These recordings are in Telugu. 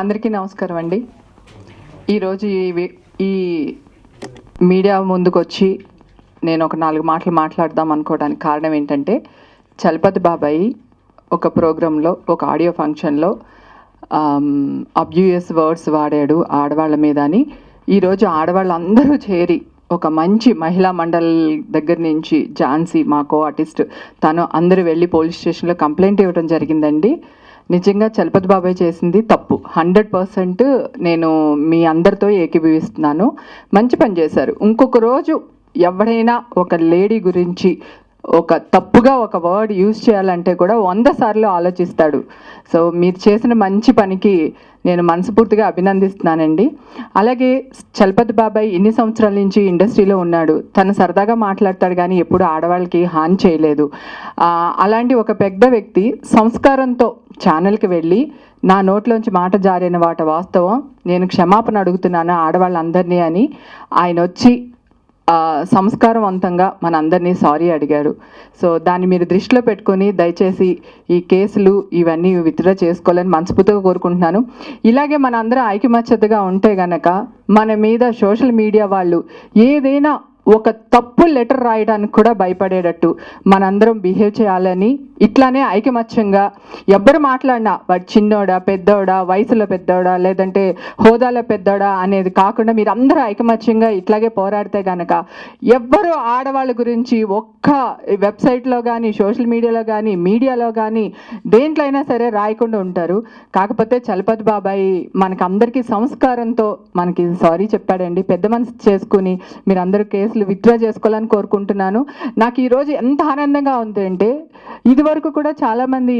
అందరికీ నమస్కారం అండి. ఈరోజు ఈ మీడియా ముందుకు వచ్చి నేను ఒక 4 మాటలు మాట్లాడదాం అనుకోవడానికి కారణం ఏంటంటే, చలపతి బాబాయ్ ఒక ప్రోగ్రాంలో, ఒక ఆడియో ఫంక్షన్లో అబ్యూయస్ వర్డ్స్ వాడాడు ఆడవాళ్ళ మీద అని. ఈరోజు ఆడవాళ్ళందరూ చేరి ఒక మంచి మహిళా మండల్ దగ్గర నుంచి ఝాన్సీ మా కో ఆర్టిస్ట్ తను అందరూ వెళ్ళి పోలీస్ స్టేషన్లో కంప్లైంట్ ఇవ్వడం జరిగిందండి. నిజంగా చలపతి బాబాయ్ చేసింది తప్పు. 100% నేను మీ అందరితో ఏకీభవిస్తున్నాను. మంచి పని చేశారు. ఇంకొక రోజు ఎవడైనా ఒక లేడీ గురించి ఒక తప్పుగా ఒక వర్డ్ యూజ్ చేయాలంటే కూడా 100 సార్లు ఆలోచిస్తాడు. సో మీరు చేసిన మంచి పనికి నేను మనస్ఫూర్తిగా అభినందిస్తున్నానండి. అలాగే చలపతి బాబాయ్ ఇన్ని సంవత్సరాల నుంచి ఇండస్ట్రీలో ఉన్నాడు. తను సరదాగా మాట్లాడతాడు కానీ ఎప్పుడు ఆడవాళ్ళకి హాని చేయలేదు. అలాంటి ఒక పెద్ద వ్యక్తి సంస్కారంతో ఛానల్కి వెళ్ళి నా నోట్లోంచి మాట జారిన వాస్తవం, నేను క్షమాపణ అడుగుతున్నాను ఆడవాళ్ళందరినీ అని ఆయన వచ్చి సంస్కారవంతంగా మనందరినీ సారీ అడిగాడు. సో దాన్ని మీరు దృష్టిలో పెట్టుకొని దయచేసి ఈ కేసులు ఇవన్నీ విత్డ్రా చేసుకోవాలని మనస్ఫూర్తిగా కోరుకుంటున్నాను. ఇలాగే మనందరం ఐకమత్యతగా ఉంటే గనక మన మీద సోషల్ మీడియా వాళ్ళు ఏదైనా ఒక తప్పు లెటర్ రాయడానికి కూడా భయపడేటట్టు మనందరం బిహేవ్ చేయాలని, ఇట్లానే ఐకమత్యంగా ఎవ్వరు మాట్లాడినా వాడు చిన్నోడా పెద్దోడా, వయసులో పెద్దోడా లేదంటే హోదాలో పెద్దోడా అనేది కాకుండా మీరు అందరూ ఐకమత్యంగా ఇట్లాగే పోరాడితే కనుక ఎవ్వరు ఆడవాళ్ళ గురించి ఒక్క వెబ్సైట్లో కానీ సోషల్ మీడియాలో కానీ మీడియాలో కానీ దేంట్లో అయినా సరే రాయకుండా ఉంటారు. కాకపోతే చలపతి బాబాయ్ మనకందరికీ సంస్కారంతో మనకి సారీ చెప్పాడండి. పెద్ద మనసు చేసుకుని మీరందరూ కేసులు విత్డ్రా చేసుకోవాలని కోరుకుంటున్నాను. నాకు ఈరోజు ఎంత ఆనందంగా ఉంది అంటే, ఇదివరకు కూడా చాలామంది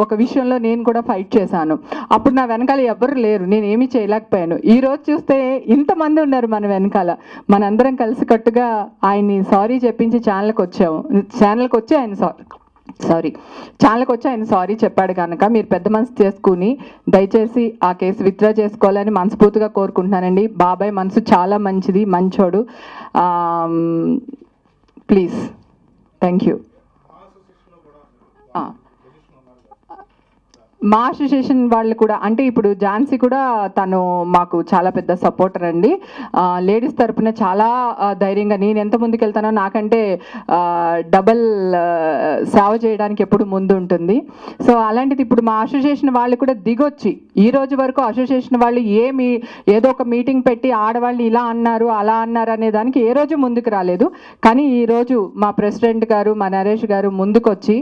ఒక విషయంలో నేను కూడా ఫైట్ చేశాను. అప్పుడు నా వెనకాల ఎవ్వరు లేరు, నేను ఏమీ చేయలేకపోయాను. ఈరోజు చూస్తే ఇంతమంది ఉన్నారు మన వెనకాల. మనందరం కలిసికట్టుగా ఆయన్ని సారీ చెప్పించి ఛానల్కి వచ్చి ఆయన సారీ చెప్పాడు కనుక మీరు పెద్ద మనసు చేసుకుని దయచేసి ఆ కేసు విత్డ్రా చేసుకోవాలని మనస్ఫూర్తిగా కోరుకుంటున్నానండి. బాబాయ్ మనసు చాలా మంచిది, మంచోడు. Please, thank you. మా అసోసియేషన్ వాళ్ళు కూడా అంటే ఇప్పుడు ఝాన్సీ కూడా తను మాకు చాలా పెద్ద సపోర్టర్ అండి. లేడీస్ తరపున చాలా ధైర్యంగా నేను ఎంత ముందుకు వెళ్తానో నాకంటే డబల్ సేవ చేయడానికి ఎప్పుడు ముందు ఉంటుంది. సో అలాంటిది ఇప్పుడు మా అసోసియేషన్ వాళ్ళు కూడా దిగొచ్చి ఈ రోజు వరకు అసోసియేషన్ వాళ్ళు ఏదో ఒక మీటింగ్ పెట్టి ఆడవాళ్ళు ఇలా అన్నారు అలా అన్నారు అనే దానికి ఏ రోజు ముందుకు రాలేదు. కానీ ఈరోజు మా ప్రెసిడెంట్ గారు, మా నరేష్ గారు ముందుకొచ్చి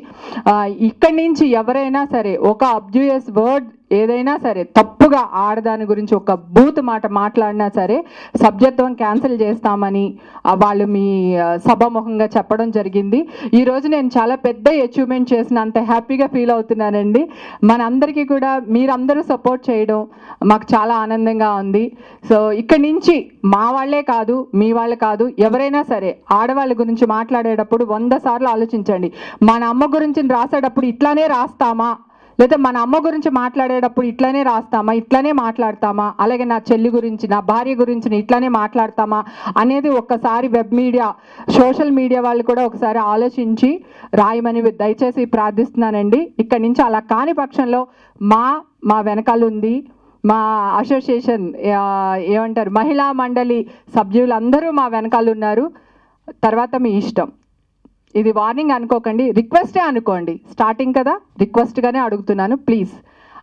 ఇక్కడి నుంచి ఎవరైనా సరే ఒక అబ్యూయస్ వర్డ్ ఏదైనా సరే తప్పుగా ఆడదాని గురించి ఒక బూత్ మాట మాట్లాడినా సరే సభ్యత్వం క్యాన్సిల్ చేస్తామని వాళ్ళు మీ సభాముఖంగా చెప్పడం జరిగింది. ఈరోజు నేను చాలా పెద్ద అచీవ్మెంట్ చేసిన అంత హ్యాపీగా ఫీల్ అవుతున్నానండి. మనందరికీ కూడా మీరందరూ సపోర్ట్ చేయడం మాకు చాలా ఆనందంగా ఉంది. సో ఇక్కడి నుంచి మా వాళ్ళే కాదు, మీ వాళ్ళు కాదు, ఎవరైనా సరే ఆడవాళ్ళ గురించి మాట్లాడేటప్పుడు 100 సార్లు ఆలోచించండి. మన అమ్మ గురించి రాసేటప్పుడు ఇట్లానే రాస్తామా, లేదా మన అమ్మ గురించి మాట్లాడేటప్పుడు ఇట్లానే రాస్తామా, ఇట్లానే మాట్లాడతామా, అలాగే నా చెల్లి గురించి, నా భార్య గురించి ఇట్లానే మాట్లాడతామా అనేది ఒక్కసారి వెబ్ మీడియా, సోషల్ మీడియా వాళ్ళు కూడా ఒకసారి ఆలోచించి రాయమని దయచేసి ప్రార్థిస్తున్నానండి. ఇక్కడి నుంచి అలా కాని పక్షంలో మా వెనకాల ఉంది మా అసోసియేషన్ ఏమంటారు మహిళా మండలి సభ్యులందరూ మా వెనకాల ఉన్నారు. తర్వాత మీ ఇష్టం. ఇది వార్నింగ్ అనుకోకండి, రిక్వెస్టే అనుకోండి. స్టార్టింగ్ కదా, రిక్వెస్ట్గానే అడుగుతున్నాను ప్లీజ్.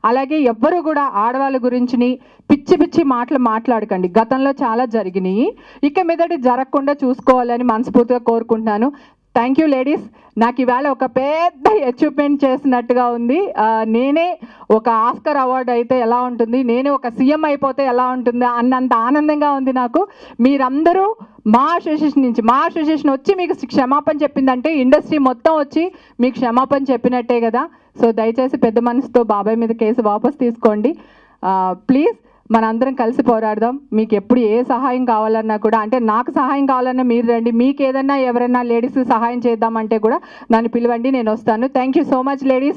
అలాగే ఎవ్వరూ కూడా ఆడవాళ్ళ గురించి పిచ్చి మాటలు మాట్లాడకండి. గతంలో చాలా జరిగినాయి, ఇక మీదటి జరగకుండా చూసుకోవాలని మనస్ఫూర్తిగా కోరుకుంటున్నాను. Thank you ladies. నాకు ఈవేళ ఒక పెద్ద అచీవ్మెంట్ చేసినట్టుగా ఉంది. నేనే ఒక ఆస్కర్ అవార్డు అయితే ఎలా ఉంటుంది, నేనే ఒక సీఎం అయిపోతే ఎలా ఉంటుంది అన్నంత ఆనందంగా ఉంది నాకు. మీరందరూ మా అసోసియేషన్ వచ్చి మీకు క్షమాపణ చెప్పిందంటే ఇండస్ట్రీ మొత్తం వచ్చి మీకు క్షమాపణ చెప్పినట్టే కదా. సో దయచేసి పెద్ద మనసుతో బాబాయ్ మీద కేసు వాపస్ తీసుకోండి ప్లీజ్. మనందరం కలిసి పోరాడదాం. మీకు ఎప్పుడు ఏ సహాయం కావాలన్నా కూడా, అంటే నాకు సహాయం కావాలన్నా మీరు రండి, మీకు ఏదన్నా ఎవరైనా లేడీస్కి సహాయం చేద్దామంటే కూడా నన్ను పిలవండి, నేను వస్తాను. Thank you so much ladies.